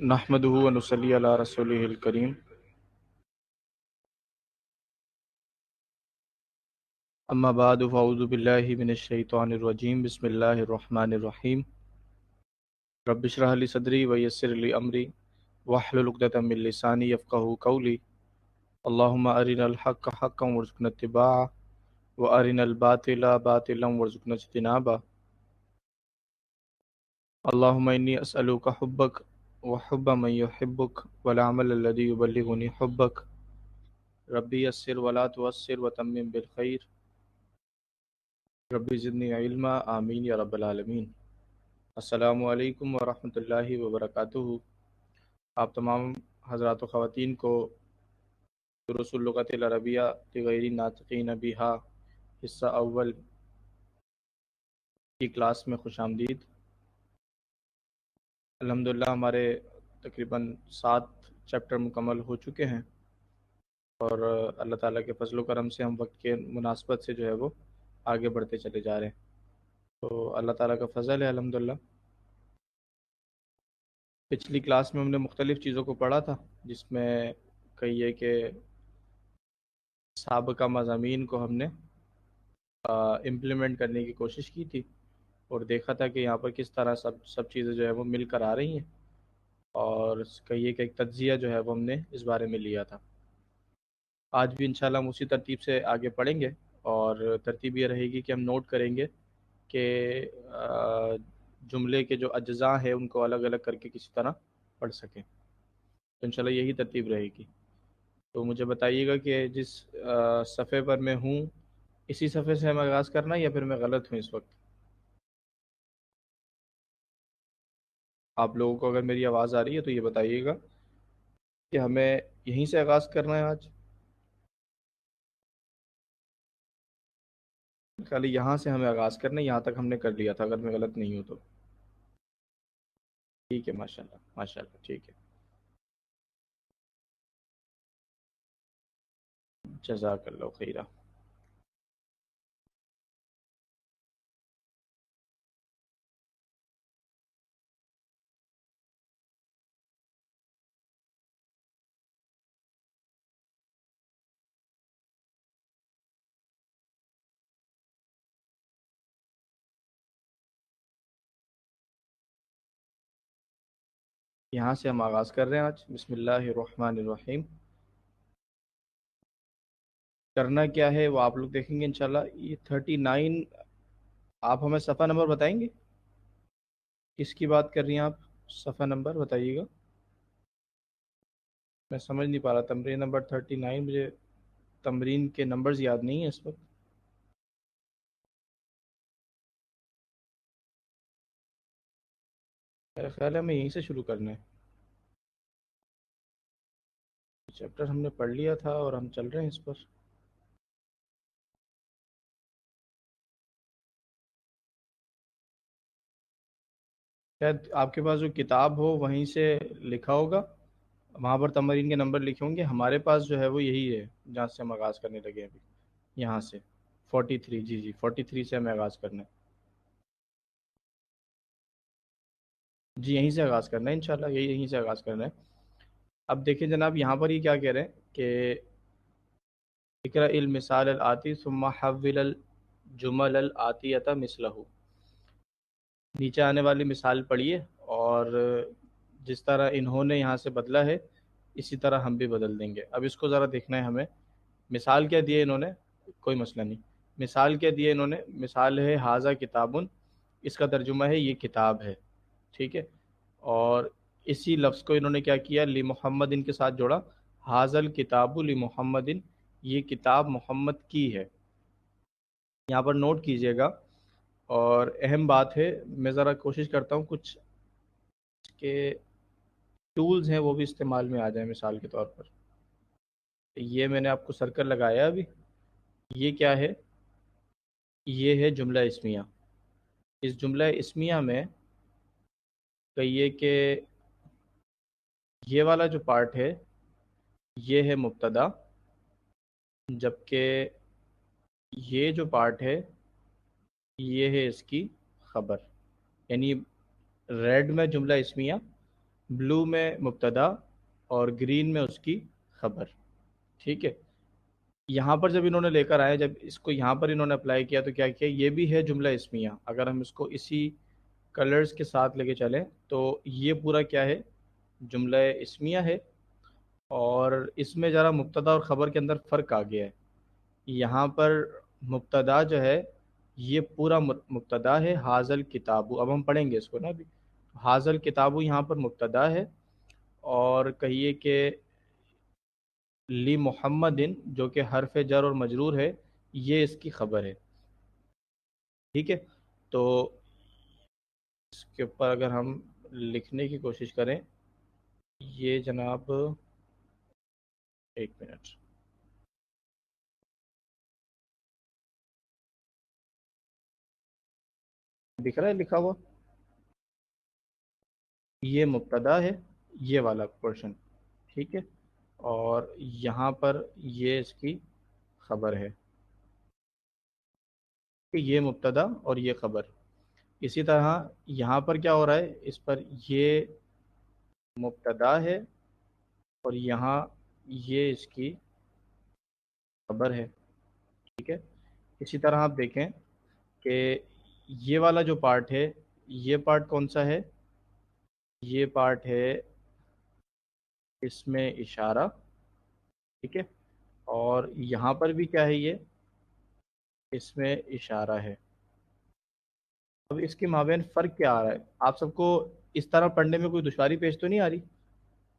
نحمدہ و نصلی علی رسولہ الکریم، اما بعد فاعوذ باللہ من الشیطان الرجیم، بسم اللہ الرحمن الرحیم۔ رب اشرح لی صدری ویسر لی امری واحلل عقدۃ من لسانی یفقہوا قولی۔ اللہم ارنا الحق حقا وارزقنا اتباعہ وارنا الباطل باطلا وارزقنا اجتنابہ۔ اللہم انی اسألک حبک وحب من یحبک والعمل الذی یبلغنی حبک۔ ربی یسر ولا تعسر وتمم بالخیر، ربی زدنی علما، آمین یا رب العالمین۔ السلام علیکم ورحمۃ اللہ وبرکاتہ۔ آپ تمام حضرات و خواتین کو دروس اللغت العربیہ لغیر ناطقین بہا حصہ اول کی کلاس میں خوش آمدید۔ الحمدللہ ہمارے تقریباً 7 چیپٹر مکمل ہو چکے ہیں، اور اللہ تعالیٰ کے فضل و کرم سے ہم وقت کے مناسبت سے جو ہے وہ آگے بڑھتے چلے جا رہے ہیں، تو اللہ تعالیٰ کا فضل ہے الحمدللہ۔ پچھلی کلاس میں ہم نے مختلف چیزوں کو پڑھا تھا، جس میں کہیے کہ سابقہ مضامین کو ہم نے امپلیمنٹ کرنے کی کوشش کی تھی، اور دیکھا تھا کہ یہاں پر کس طرح سب چیزیں جو ہے وہ مل کر آ رہی ہیں، اور کہیے کہ ایک تجزیہ جو ہے وہ ہم نے اس بارے میں لیا تھا۔ آج بھی انشاءاللہ ہم اسی ترتیب سے آگے پڑھیں گے، اور ترتیب یہ رہے گی کہ ہم نوٹ کریں گے کہ جملے کے جو اجزاء ہیں ان کو الگ الگ کر کے کسی طرح پڑھ سکیں، تو انشاءاللہ یہی ترتیب رہے گی۔ تو مجھے بتائیے گا کہ جس صفحے پر میں ہوں اسی صفحے سے ہمیں آغاز کرنا ہے یا پھر میں غلط ہوں اس وقت؟ آپ لوگوں کو اگر میری آواز آ رہی ہے تو یہ بتائیے گا کہ ہمیں یہیں سے آغاز کرنا ہے آج۔ خالی یہاں سے ہمیں آغاز کرنا ہے، یہاں تک ہم نے کر لیا تھا، اگر میں غلط نہیں ہوں تو۔ ٹھیک ہے، ماشاءاللہ ماشاءاللہ، ٹھیک ہے، جزاک اللہ خیرہ۔ یہاں سے ہم آغاز کر رہے ہیں آج، بسم اللہ الرحمن الرحیم۔ کرنا کیا ہے وہ آپ لوگ دیکھیں گے انشاءاللہ۔ یہ 39، آپ ہمیں صفحہ نمبر بتائیں گے؟ کس کی بات کر رہی ہیں آپ؟ صفحہ نمبر بتائیے گا، میں سمجھ نہیں پا رہا۔ تمرین نمبر 39، مجھے تمرین کے نمبرز یاد نہیں ہیں اس وقت۔ میرا خیال ہے ہمیں یہیں سے شروع کرنا ہے، چیپٹر ہم نے پڑھ لیا تھا اور ہم چل رہے ہیں اس پر۔ شاید آپ کے پاس جو کتاب ہو وہیں سے لکھا ہوگا، وہاں پر تمرین کے نمبر لکھے ہوں گے۔ ہمارے پاس جو ہے وہ یہی ہے جہاں سے ہم آغاز کرنے لگے ہیں ابھی، یہاں سے 43۔ جی 43 سے ہمیں آغاز کرنا ہے، جی یہیں سے آغاز کرنا ہے انشاءاللہ، یہیں سے آغاز کرنا ہے۔ اب دیکھیں جناب، یہاں پر یہ کیا کہہ رہے ہیں کہ اقرأ المثال الآتی ثم حول الجمل الآتیۃ مثلہ، نیچے آنے والی مثال پڑھیے اور جس طرح انہوں نے یہاں سے بدلا ہے اسی طرح ہم بھی بدل دیں گے۔ اب اس کو ذرا دیکھنا ہے ہمیں۔ مثال کیا دیے انہوں نے؟ کوئی مسئلہ نہیں۔ مثال کیا دیے انہوں نے؟ مثال ہے ھذا کتابن، اس کا ترجمہ ہے یہ کتاب ہے، ٹھیک ہے۔ اور اسی لفظ کو انہوں نے کیا کیا؟ لمحمد ان کے ساتھ جوڑا، ھذا الکتاب لمحمد، یہ کتاب محمد کی ہے۔ یہاں پر نوٹ کیجئے گا، اور اہم بات ہے، میں ذرا کوشش کرتا ہوں کچھ کے ٹولز ہیں وہ بھی استعمال میں آ جائیں۔ مثال کے طور پر یہ میں نے آپ کو سرکل لگایا ابھی، یہ کیا ہے؟ یہ ہے جملہ اسمیہ۔ اس جملہ اسمیہ میں کہیے کہ یہ والا جو پارٹ ہے یہ ہے مبتدا، جبکہ یہ جو پارٹ ہے یہ ہے اس کی خبر، یعنی ریڈ میں جملہ اسمیہ، بلو میں مبتدا اور گرین میں اس کی خبر. ٹھیک ہے. یہاں پر جب انہوں نے لے کر آئے، جب اس کو یہاں پر انہوں نے اپلائی کیا تو کیا کیا، یہ بھی ہے جملہ اسمیہ. اگر ہم اس کو اسی کلرز کے ساتھ لے کے چلیں تو یہ پورا کیا ہے، جملہ اسمیہ ہے. اور اس میں ذرا مبتدا اور خبر کے اندر فرق آ گیا ہے. یہاں پر مبتدا جو ہے یہ پورا مبتدا ہے، حاضل کتابو. اب ہم پڑھیں گے اس کو نا ابھی. حاضل کتابو یہاں پر مبتدا ہے، اور کہیے کہ لی محمدن جو کہ حرف جر اور مجرور ہے، یہ اس کی خبر ہے. ٹھیک ہے. تو اس کے اوپر اگر ہم لکھنے کی کوشش کریں، یہ جناب ایک منٹ، دکھ رہا ہے لکھا ہوا؟ یہ مبتدا ہے، یہ والا پورشن. ٹھیک ہے. اور یہاں پر یہ اس کی خبر ہے کہ یہ مبتدا اور یہ خبر. اسی طرح یہاں پر کیا ہو رہا ہے، اس پر یہ مبتدا ہے اور یہاں یہ اس کی خبر ہے. ٹھیک ہے. اسی طرح آپ دیکھیں کہ یہ والا جو پارٹ ہے، یہ پارٹ کون سا ہے، یہ پارٹ ہے اس میں اشارہ. ٹھیک ہے. اور یہاں پر بھی کیا ہے، یہ اس میں اشارہ ہے. اب اس کے مابین فرق کیا آ رہا ہے، آپ سب کو اس طرح پڑھنے میں کوئی دشواری پیش تو نہیں آ رہی؟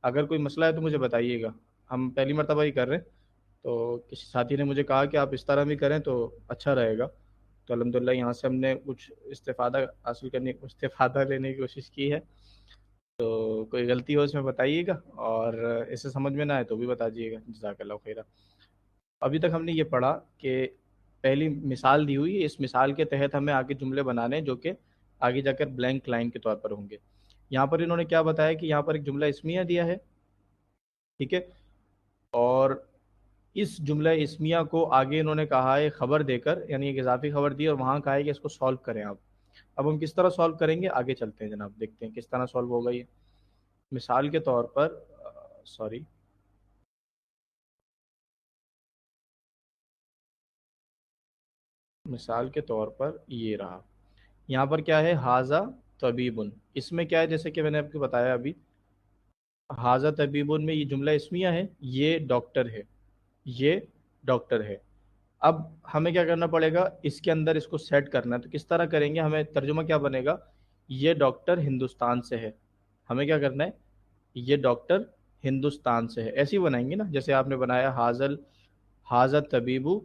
اگر کوئی مسئلہ ہے تو مجھے بتائیے گا. ہم پہلی مرتبہ ہی کر رہے ہیں، تو کسی ساتھی نے مجھے کہا کہ آپ اس طرح بھی کریں تو اچھا رہے گا. تو الحمدللہ یہاں سے ہم نے کچھ استفادہ حاصل کرنے، استفادہ لینے کی کوشش کی ہے. تو کوئی غلطی ہو اس میں بتائیے گا، اور اسے سمجھ میں نہ آئے تو بھی بتا دیجیے گا. جزاک اللہ خیرہ. ابھی تک ہم نے یہ پڑھا کہ پہلی مثال دی ہوئی ہے، اس مثال کے تحت ہمیں آگے جملے بنانے ہیں جو کہ آگے جا کر بلینک لائن کے طور پر ہوں گے. یہاں پر انہوں نے کیا بتایا کہ یہاں پر ایک جملہ اسمیہ دیا ہے. ٹھیک ہے. اور اس جملہ اسمیہ کو آگے انہوں نے کہا ہے خبر دے کر، یعنی ایک اضافی خبر دی، اور وہاں کہا ہے کہ اس کو سولو کریں آپ. اب ہم کس طرح سولو کریں گے، آگے چلتے ہیں جناب، دیکھتے ہیں کس طرح سولو ہوگا یہ. مثال کے طور پر سوری مثال کے طور پر یہ رہا. یہاں پر کیا ہے، حاضہ طبیبن. اس میں کیا ہے، جیسے کہ میں نے آپ کو بتایا ابھی، حاضہ طبیبن میں یہ جملہ اسمیہ ہے، یہ ڈاکٹر ہے، یہ ڈاکٹر ہے. اب ہمیں کیا کرنا پڑے گا، اس کے اندر اس کو سیٹ کرنا ہے. تو کس طرح کریں گے، ہمیں ترجمہ کیا بنے گا، یہ ڈاکٹر ہندوستان سے ہے. ہمیں کیا کرنا ہے، یہ ڈاکٹر ہندوستان سے ہے. ایسے ہی بنائیں گے نا، جیسے آپ نے بنایا حاضل حاضر طبیبو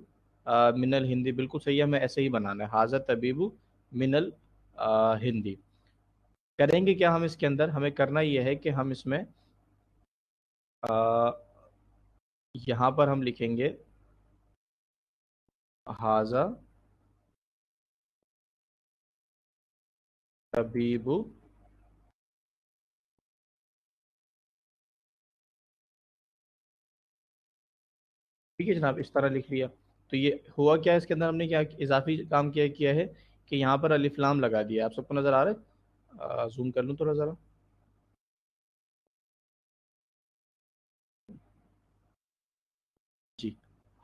من الہندی. بالکل صحیح ہے، ہمیں ایسے ہی بنانا ہے، حاضر طبیبو من الہندی. کریں گے کیا ہم اس کے اندر، ہمیں کرنا یہ ہے کہ ہم اس میں آ، یہاں پر ہم لکھیں گے حاضہ طبیبو. ٹھیک ہے جناب، اس طرح لکھ لیا. تو یہ ہوا کیا ہے، اس کے اندر ہم نے کیا اضافی کام کیا ہے کہ یہاں پر الف لام لگا دیا. آپ سب کو نظر آ رہا ہے؟ زوم کر لوں تھوڑا ذرا. جی.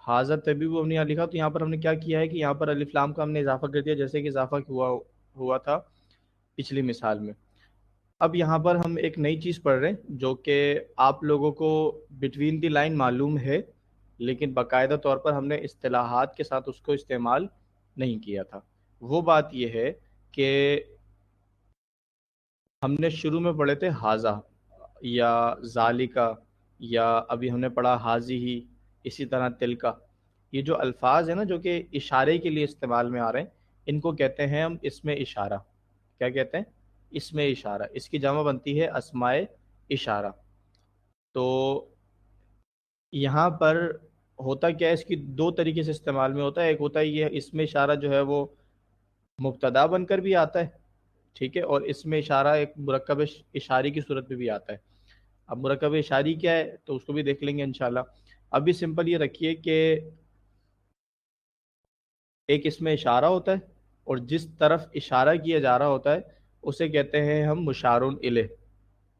حاضر طبیب ہم نے یہاں لکھا، تو یہاں پر ہم نے کیا کیا ہے کہ یہاں پر الف لام کا ہم نے اضافہ کر دیا، جیسے کہ اضافہ ہوا تھا پچھلی مثال میں. اب یہاں پر ہم ایک نئی چیز پڑھ رہے ہیں جو کہ آپ لوگوں کو بٹوین دی لائن معلوم ہے، لیکن باقاعدہ طور پر ہم نے اصطلاحات کے ساتھ اس کو استعمال نہیں کیا تھا. وہ بات یہ ہے کہ ہم نے شروع میں پڑھے تھے حاضہ یا ذالکا، یا ابھی ہم نے پڑھا حاضی ہی، اسی طرح تل کا. یہ جو الفاظ ہیں نا جو کہ اشارے کے لیے استعمال میں آ رہے ہیں، ان کو کہتے ہیں ہم اسم اشارہ. کیا کہتے ہیں، اسم اشارہ. اس کی جمع بنتی ہے اسماء اشارہ. تو یہاں پر ہوتا کیا ہے، اس کی دو طریقے سے استعمال میں ہوتا ہے. ایک ہوتا ہے یہ اسم اشارہ جو ہے وہ مبتدا بن کر بھی آتا ہے. ٹھیک ہے. اور اس میں اشارہ ایک مرکب اشاری کی صورت میں بھی آتا ہے. اب مرکب اشاری کیا ہے تو اس کو بھی دیکھ لیں گے انشاءاللہ. ابھی سمپل یہ رکھیے کہ ایک اس میں اشارہ ہوتا ہے، اور جس طرف اشارہ کیا جا رہا ہوتا ہے اسے کہتے ہیں ہم مشارون الیہ.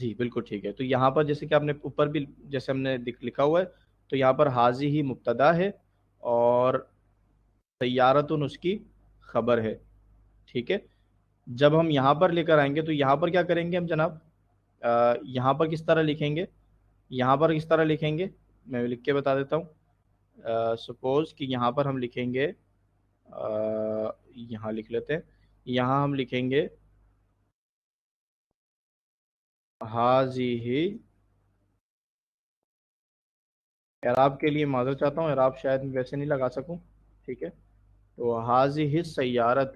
جی بالکل ٹھیک ہے، تو یہاں پر جیسے کہ آپ نے اوپر بھی جیسے ہم نے لکھا ہوا ہے، تو یہاں پر حاضی ہی مبتدا ہے اور سیارتن اس کی خبر ہے، ٹھیک ہے۔ جب ہم یہاں پر لے کر آئیں گے تو یہاں پر کیا کریں گے ہم جناب، یہاں پر کس طرح لکھیں گے، یہاں پر کس طرح لکھیں گے، میں لکھ کے بتا دیتا ہوں۔ سپوز کہ یہاں پر ہم لکھیں گے، یہاں لکھ لیتے ہیں، یہاں ہم لکھیں گے حاضی، اعراب کے لیے معذرت چاہتا ہوں، اعراب شاید میں ویسے نہیں لگا سکوں، ٹھیک ہے۔ تو حاضی سیارت،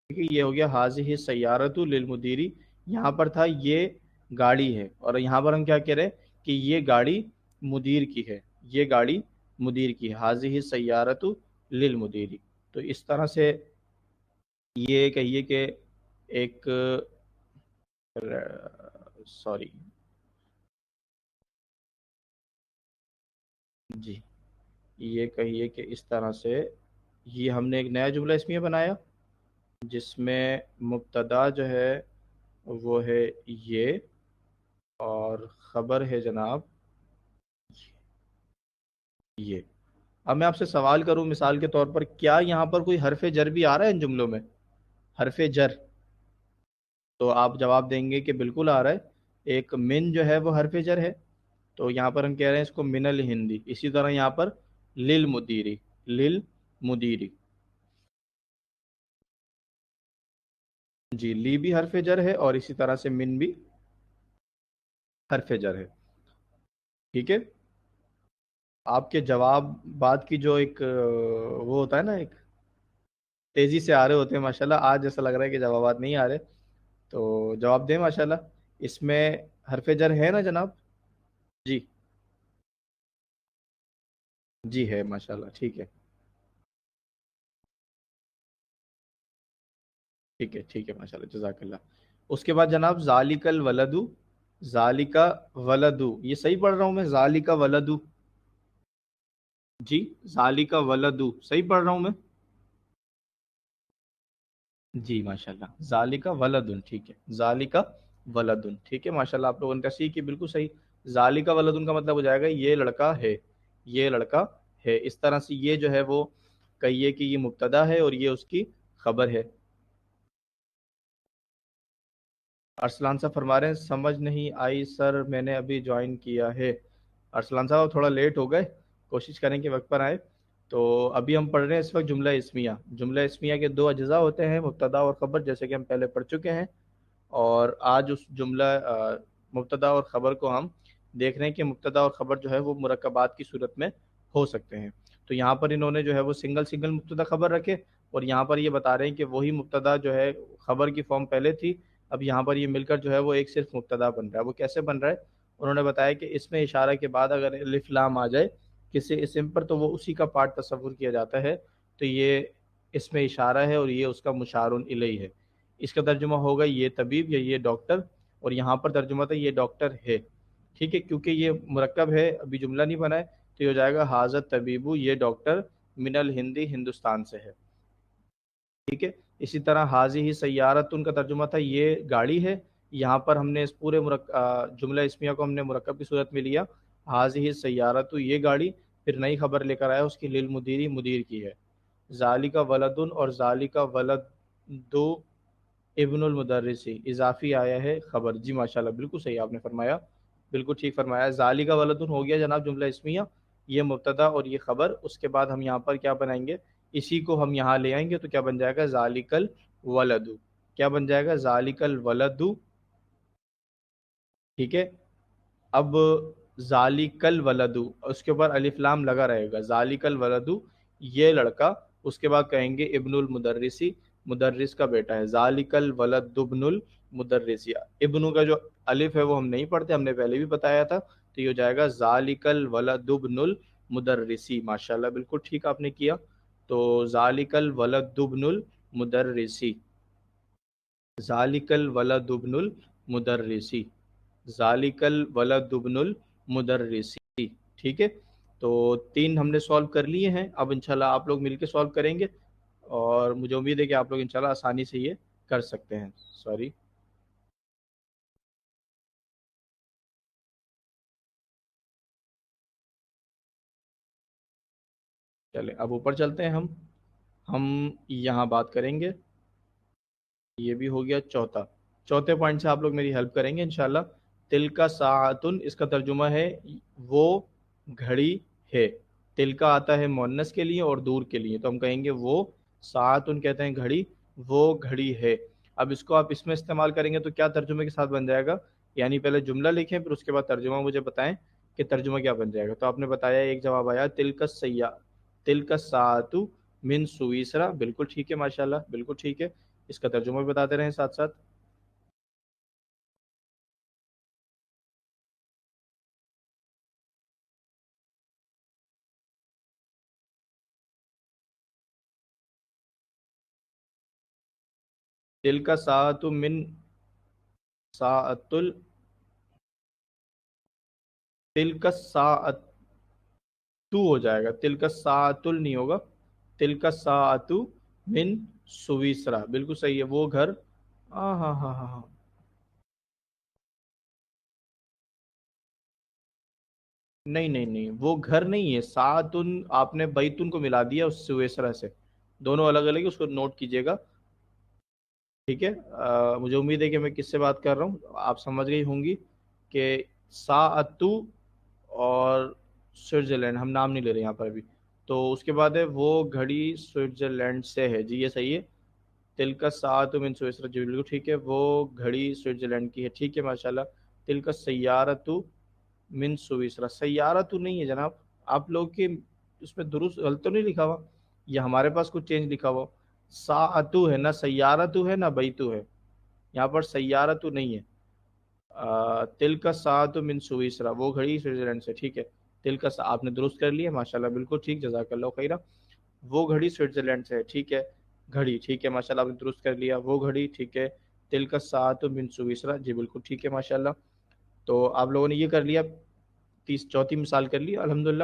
ٹھیک ہے، یہ ہو گیا حاضی سیارت للمدیری، یہاں پر تھا یہ گاڑی ہے، اور یہاں پر ہم کیا کہہ رہے ہیں کہ یہ گاڑی مدیر کی ہے، یہ گاڑی مدیر کی ہے، حاضی سیارت للمدیری۔ تو اس طرح سے یہ کہیے کہ ایک، سوری، جی، یہ کہیے کہ اس طرح سے یہ ہم نے ایک نیا جملہ اسمیہ بنایا جس میں مبتدا جو ہے وہ ہے یہ، اور خبر ہے جناب یہ۔ اب میں آپ سے سوال کروں مثال کے طور پر، کیا یہاں پر کوئی حرف جر بھی آ رہا ہے ان جملوں میں، حرف جر؟ تو آپ جواب دیں گے کہ بالکل آ رہا ہے، ایک من جو ہے وہ حرف جر ہے، تو یہاں پر ہم کہہ رہے ہیں اس کو من الہندی، اسی طرح یہاں پر للمدیری، للمدیری، جی، لی بھی حرف جر ہے اور اسی طرح سے من بھی حرف جر ہے، ٹھیک ہے۔ آپ کے جواب بعد کی جو ایک وہ ہوتا ہے نا، ایک تیزی سے آ رہے ہوتے ہیں ماشاءاللہ، آج ایسا لگ رہا ہے کہ جوابات نہیں آ رہے، تو جواب دیں ماشاءاللہ، اس میں حرف جر ہے نا جناب؟ جی، جی ہے ماشاءاللہ، ٹھیک ہے، ٹھیک ہے، ٹھیک ہے ماشاءاللہ، جزاک اللہ۔ اس کے بعد جناب ذالک الولدو، ذالک ولدو، یہ صحیح پڑھ رہا ہوں میں، ذالک ولدو؟ جی، ذالک ولدو صحیح پڑھ رہا ہوں میں؟ جی ماشاءاللہ، ذالک ولدن، ٹھیک ہے، ذالک ولدن، ٹھیک ہے ماشاءاللہ، آپ لوگوں نے تصحیح کی، بالکل صحیح۔ ذالک ولدن کا مطلب ہو جائے گا یہ لڑکا ہے، یہ لڑکا ہے، اس طرح سے یہ جو ہے وہ کہیے کہ یہ مبتدا ہے اور یہ اس کی خبر ہے۔ ارسلان صاحب فرما رہے ہیں سمجھ نہیں آئی سر، میں نے ابھی جوائن کیا ہے۔ ارسلان صاحب تھوڑا لیٹ ہو گئے، کوشش کریں کہ وقت پر آئے۔ تو ابھی ہم پڑھ رہے ہیں اس وقت جملہ اسمیہ، جملہ اسمیہ کے دو اجزاء ہوتے ہیں، مبتدا اور خبر، جیسے کہ ہم پہلے پڑھ چکے ہیں، اور آج اس جملہ مبتدا اور خبر کو ہم دیکھ رہے ہیں کہ مبتدا اور خبر جو ہے وہ مرکبات کی صورت میں ہو سکتے ہیں۔ تو یہاں پر انہوں نے جو ہے وہ سنگل سنگل مبتدا خبر رکھے، اور یہاں پر یہ بتا رہے ہیں کہ وہی مبتدا جو ہے خبر کی فارم پہلے تھی، اب یہاں پر یہ مل کر جو ہے وہ ایک صرف مبتدا بن رہا ہے۔ وہ کیسے بن رہا ہے؟ انہوں نے بتایا کہ اس میں اشارہ کے بعد اگر الف لام آ جائے کسی اسم پر تو وہ اسی کا پارٹ تصور کیا جاتا ہے، تو یہ اس میں اشارہ ہے اور یہ اس کا مشار الیہ ہے۔ اس کا ترجمہ ہوگا یہ طبیب یا یہ ڈاکٹر، اور یہاں پر ترجمہ تھا یہ ڈاکٹر ہے، ٹھیک ہے، کیونکہ یہ مرکب ہے، ابھی جملہ نہیں بنا ہے، تو یہ ہو جائے گا حاضر طبیبو، یہ ڈاکٹر من الہندی، ہندوستان سے ہے، ٹھیک ہے۔ اسی طرح حاضی ہی سیارت، ان کا ترجمہ تھا یہ گاڑی ہے، یہاں پر ہم نے اس پورے جملہ اسمیہ کو ہم نے مرکب کی صورت میں لیا، حاضی ہی سیارت، یہ گاڑی، پھر نئی خبر لے کر آیا اس کی للمدیری، مدیر کی ہے، ذالک ولدن، اور ذالک ولد دو ابن المدرسی، اضافی آیا ہے خبر، جی ماشاءاللہ بالکل صحیح آپ نے فرمایا، بالکل ٹھیک فرمایا، ذالک ولدن ہو گیا جناب جملہ اسمیہ، یہ مبتدا اور یہ خبر، اس کے بعد ہم یہاں پر کیا بنائیں گے، اسی کو ہم یہاں لے آئیں گے تو کیا بن جائے گا، ذالک الولد، کیا بن جائے گا، ذالک الولد، ٹھیک ہے۔ اب ذالک الولد، اس کے اوپر الف لام لگا رہے گا، ذالک الولد، یہ لڑکا، اس کے بعد کہیں گے ابن المدرسی، مدرس کا بیٹا ہے، ذالک الولد ابن المدرسی، ابن کا جو الف ہے وہ ہم نہیں پڑھتے، ہم نے پہلے بھی بتایا تھا، تو یہ ہو جائے گا ذالک الولد ابن المدرسی، ماشاءاللہ بالکل ٹھیک آپ نے کیا۔ تو ذالک الولد ابن المدرسی، ذالک الولد ابن المدرسی، ذالک الولد ابن المدرسی، ٹھیک ہے۔ تو تین ہم نے سولو کر لیے ہیں، اب انشاءاللہ آپ لوگ مل کے سولو کریں گے، اور مجھے امید ہے کہ آپ لوگ انشاءاللہ آسانی سے یہ کر سکتے ہیں، سوری چلیں اب اوپر چلتے ہیں ہم یہاں بات کریں گے. یہ بھی ہو گیا چوتھا. چوتھے پوائنٹ سے آپ لوگ میری ہیلپ کریں گے انشاءاللہ. تل کا ساعتن، اس کا ترجمہ ہے وہ گھڑی ہے. تل کا آتا ہے مؤنث کے لیے اور دور کے لیے، تو ہم کہیں گے وہ ساعتن کہتے ہیں گھڑی، وہ گھڑی ہے. اب اس کو آپ اس میں استعمال کریں گے تو کیا ترجمے کے ساتھ بن جائے گا؟ یعنی پہلے جملہ لکھیں پھر اس کے بعد ترجمہ مجھے بتائیں کہ ترجمہ کیا بن جائے گا. تو آپ نے بتایا ایک جواب آیا تل کا ساعتو من سویسرا. بالکل ٹھیک ہے ماشاءاللہ، بالکل ٹھیک ہے. اس کا ترجمہ بھی بتاتے رہیں ساتھ ساتھ. تل کا ساعت من ساعت تل کا ساعت ہو جائے گا، تل کا ساعت نہیں ہوگا. تل کا ساعت من سویسرا بالکل صحیح ہے، وہ گھر. ہاں ہاں ہاں ہاں ہاں. نہیں نہیں نہیں، وہ گھر نہیں ہے. ساعتن آپ نے بیتن کو ملا دیا اس سویسرا سے، دونوں الگ الگ ہے، اس کو نوٹ کیجئے گا. ٹھیک ہے. مجھے امید ہے کہ میں کس سے بات کر رہا ہوں آپ سمجھ گئی ہوں گی کہ ساعتو اور سوئٹزرلینڈ، ہم نام نہیں لے رہے یہاں پر ابھی. تو اس کے بعد ہے وہ گھڑی سوئٹزرلینڈ سے ہے. جی یہ صحیح ہے. تل کا ساعت من سوئسرا، جی بالکل ٹھیک ہے، وہ گھڑی سوئٹزرلینڈ کی ہے. ٹھیک ہے ماشاءاللہ. تل کا سیارت من سویسرا، سیارت نہیں ہے جناب. آپ لوگ کے اس میں درست غلط تو نہیں لکھا ہوا، یا ہمارے پاس کچھ چینج لکھا ہوا؟ ساعتو ہے، نہ سیارتو ہے نہ بیتو ہے. یہاں پر سیارتو نہیں ہے. تل کا ساعت من سویسرا، وہ گھڑی سوئٹزرلینڈ سے. ٹھیک ہے. تل کا آپ نے درست کر لیا ماشاءاللہ، بالکل ٹھیک، جزاک اللہ خیرہ. وہ گھڑی سوئٹزرلینڈ سے ہے. ٹھیک ہے. گھڑی ٹھیک ہے ماشاءاللہ، آپ نے درست کر لیا، وہ گھڑی ٹھیک ہے. تل کا ساعت من سویسرا، جی بالکل ٹھیک ہے ماشاءاللہ. تو آپ لوگوں نے یہ کر لیا، چوتھی مثال کر لی الحمدللہ،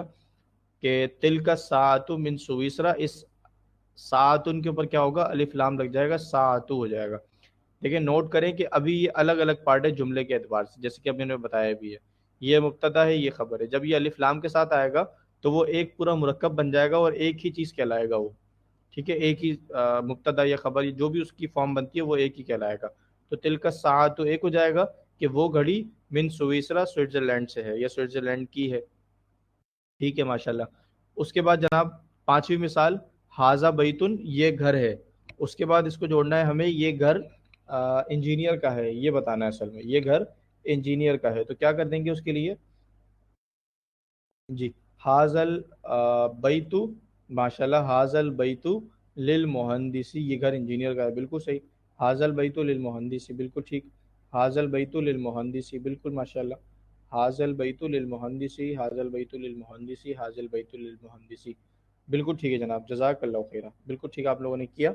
کہ تل کا ساعت من سویسرا. اس ساعتن کے اوپر کیا ہوگا؟ الف لام لگ جائے گا، ساعتو ہو جائے گا. دیکھیں نوٹ کریں کہ ابھی یہ الگ الگ پارٹ ہے جملے کے اعتبار سے، جیسے کہ ابھی نے بتایا بھی ہے. یہ مبتدا ہے، یہ خبر ہے. جب یہ الف لام کے ساتھ آئے گا تو وہ ایک پورا مرکب بن جائے گا اور ایک ہی چیز کہلائے گا وہ. ٹھیک ہے. ایک ہی مبتدا یا خبر جو بھی اس کی فارم بنتی ہے وہ ایک ہی کہلائے گا. تو تل کا ساعت تو ایک ہو جائے گا کہ وہ گھڑی من سویسرا، سوئٹزرلینڈ سے ہے یا سوئٹزرلینڈ کی ہے. ٹھیک ہے ماشاءاللہ. اس کے بعد جناب پانچویں مثال، ہاذا بیتن، یہ گھر ہے. اس کے بعد اس کو جوڑنا ہے ہمیں، یہ گھر انجینئر کا ہے، یہ بتانا ہے اصل میں یہ گھر انجینئر کا ہے. تو کیا کر دیں گے اس کے لیے؟ جی حاضل بیتو، ماشاءاللہ حاضل بیتو للمہندسی، یہ گھر انجینئر کا ہے. بالکل صحیح. حاضل بیتو للمہندسی، بالکل ٹھیک. حاضل بیتو للمہندسی، بالکل ماشاءاللہ. حاضل بیتو للمہندسی، حاضل بیتو للمہندسی، حاضل بیتو للمہندسی. بالکل ٹھیک ہے جناب، جزاک اللہ خیرہ، بالکل ٹھیک آپ لوگوں نے کیا.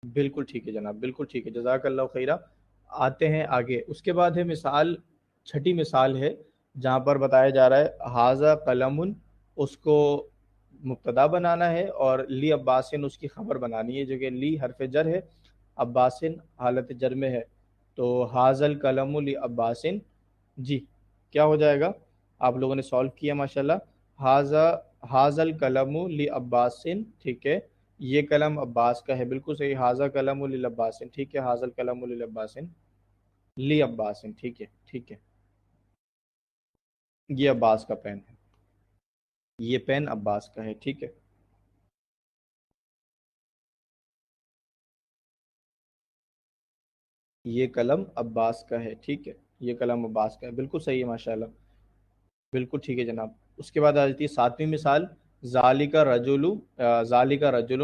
بالکل ٹھیک ہے جناب، بالکل ٹھیک ہے، جزاک اللہ خیرہ. آتے ہیں آگے. اس کے بعد ہے مثال، چھٹی مثال ہے جہاں پر بتایا جا رہا ہے حاضہ قلم، اس کو مبتدا بنانا ہے اور لی عباسن اس کی خبر بنانی ہے، جو کہ لی حرف جر ہے، عباسن حالت جر میں ہے. تو حاضل قلم لی عباسن، جی کیا ہو جائے گا؟ آپ لوگوں نے سولو کیا ماشاءاللہ. حاضہ حاضل قلم لی عباسن، ٹھیک ہے، یہ قلم عباس کا ہے. بالکل صحیح. حاضہ قلم للعباسن، ٹھیک ہے. حاضل قلم للعباسن، لی عباسن، ٹھیک ہے ٹھیک ہے. یہ عباس کا پین ہے، یہ پین عباس کا ہے. ٹھیک ہے. یہ قلم عباس کا ہے. ٹھیک ہے. یہ قلم عباس کا ہے. بالکل صحیح ہے ماشاءاللہ. بالکل ٹھیک ہے جناب. اس کے بعد آ جاتی ہے ساتویں مثال، ذالک رجل، ذالک رجل،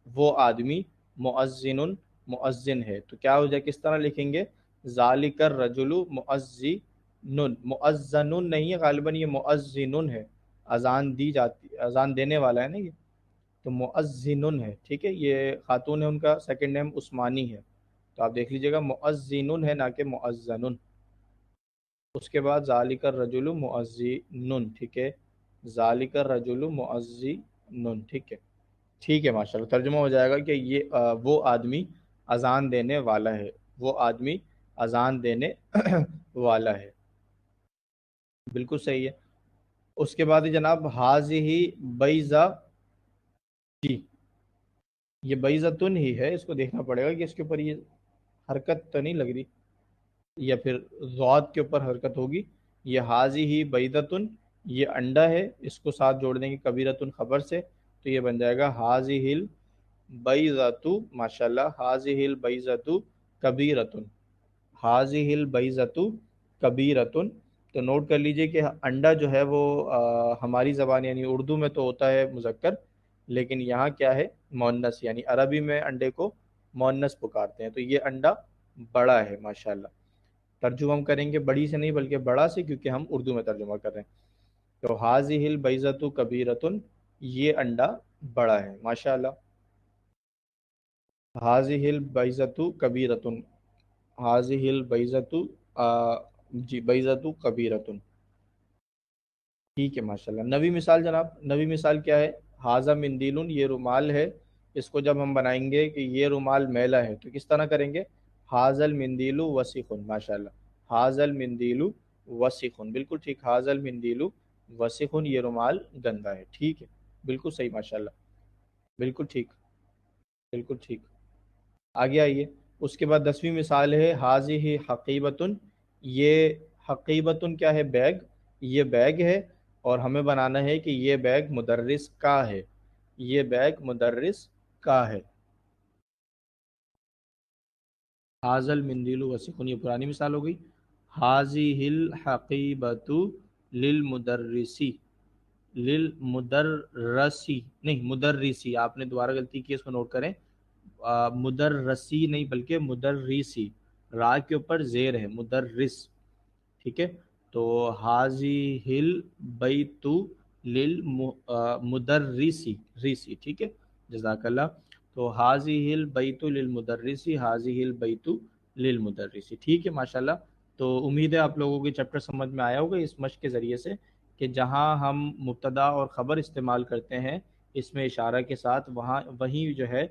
وہ آدمی، مؤذن، مؤذن ہے. تو کیا ہو جائے، کس طرح لکھیں گے؟ ذالک الرجل مؤذن، مؤذن نہیں ہے غالباً، یہ مؤذن ہے. اذان دی جاتی، اذان دینے والا ہے نا یہ، تو مؤذن ہے. ٹھیک ہے. یہ خاتون ہے، ان کا سیکنڈ نیم عثمانی ہے. تو آپ دیکھ لیجئے گا، مؤذن ہے نہ کہ مؤذن. اس کے بعد ذالک الرجل مؤذن، ٹھیک ہے. ذالک الرجل مؤذن، ٹھیک ہے. ٹھیک ہے ماشاءاللہ. ترجمہ ہو جائے گا کہ یہ وہ آدمی اذان دینے والا ہے، وہ آدمی اذان دینے والا ہے۔ بالکل صحیح ہے۔ اس کے بعد جناب حاضی بیضا، جی یہ بیضتن ہی ہے، اس کو دیکھنا پڑے گا کہ اس کے اوپر یہ حرکت تو نہیں لگ رہی، یا پھر ضاد کے اوپر حرکت ہوگی۔ یہ حاضی ہی بیضتن، یہ انڈا ہے، اس کو ساتھ جوڑ دیں گے کبیرتن خبر سے، تو یہ بن جائے گا حاضی ہل بیضتو، ماشاء اللہ، حاضی ہل بیضتو کبیرتن، حاضی ہل بیضتو کبیرتن۔ تو نوٹ کر لیجئے کہ انڈا جو ہے وہ ہماری زبان یعنی اردو میں تو ہوتا ہے مذکر، لیکن یہاں کیا ہے مؤنث، یعنی عربی میں انڈے کو مؤنث پکارتے ہیں، تو یہ انڈا بڑا ہے ماشاءاللہ۔ ترجمہ ہم کریں گے بڑی سے نہیں بلکہ بڑا سے، کیونکہ ہم اردو میں ترجمہ کر رہے ہیں۔ تو حاضی البیضۃ کبیرتن، یہ انڈا بڑا ہے ماشاءاللہ۔ حاضی البیضۃ کبیرتن، حاضی البیضۃ، جی بیضۃ کبیرتن، ٹھیک ہے ماشاءاللہ۔ نوی مثال جناب، نوی مثال کیا ہے؟ حاضہ مندیلن، یہ رومال ہے، اس کو جب ہم بنائیں گے کہ یہ رومال میلا ہے تو کس طرح کریں گے؟ حاض المندیل وسیخن، ماشاءاللہ، حاض المندیل وسیخن، بالکل ٹھیک، حاض المندیل وسیخن، یہ رومال گندا ہے، ٹھیک ہے، بالکل صحیح ماشاءاللہ، بالکل ٹھیک، بالکل ٹھیک۔ آگے آئیے، اس کے بعد 10ویں مثال ہے حاضی حقیبتن، یہ حقیبتن کیا ہے؟ بیگ، یہ بیگ ہے، اور ہمیں بنانا ہے کہ یہ بیگ مدرس کا ہے، یہ بیگ مدرس کا ہے۔ حاض المندیل وسیخن، یہ پرانی مثال ہو گئی۔ حاضی الحقیبت للمدرسی، للمدرسی نہیں مدرسی، آپ نے دوبارہ غلطی کی، اس کو نوٹ کریں، مدرسی نہیں بلکہ مدرسی، را کے اوپر زیر ہے، مدرس، ٹھیک ہے۔ تو حاضی ہل بیتو للمدرسی، ریسی، ٹھیک ہے، جزاک اللہ۔ تو حاضی ہل بیتو للمدرسی، حاضی ہل بیتو للمدرسی، ٹھیک ہے ماشاءاللہ۔ تو امید ہے آپ لوگوں کی چیپٹر سمجھ میں آیا ہوگا اس مشق کے ذریعے سے، کہ جہاں ہم مبتدا اور خبر استعمال کرتے ہیں اس میں اشارہ کے ساتھ، وہاں وہیں جو ہے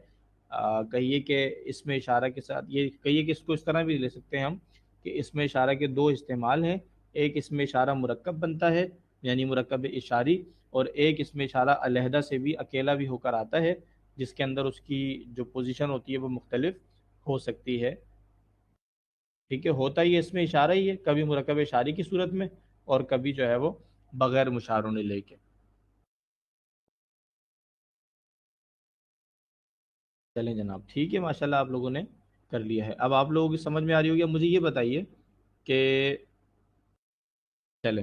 کہیے کہ اس میں اشارہ کے ساتھ، یہ کہیے کہ اس کو اس طرح بھی لے سکتے ہیں ہم کہ اس میں اشارہ کے دو استعمال ہیں، ایک اس میں اشارہ مرکب بنتا ہے یعنی مرکب اشاری، اور ایک اس میں اشارہ علیحدہ سے بھی اکیلا بھی ہو کر آتا ہے، جس کے اندر اس کی جو پوزیشن ہوتی ہے وہ مختلف ہو سکتی ہے، ٹھیک ہے۔ ہوتا ہی اس میں اشارہ ہی ہے، کبھی مرکب اشاری کی صورت میں اور کبھی جو ہے وہ بغیر مشاروں نے لے کے۔ چلیں جناب، ٹھیک ہے ماشاءاللہ، آپ لوگوں نے کر لیا ہے۔ اب آپ لوگوں کی سمجھ میں آ رہی ہوگی، اب مجھے یہ بتائیے کہ چلے،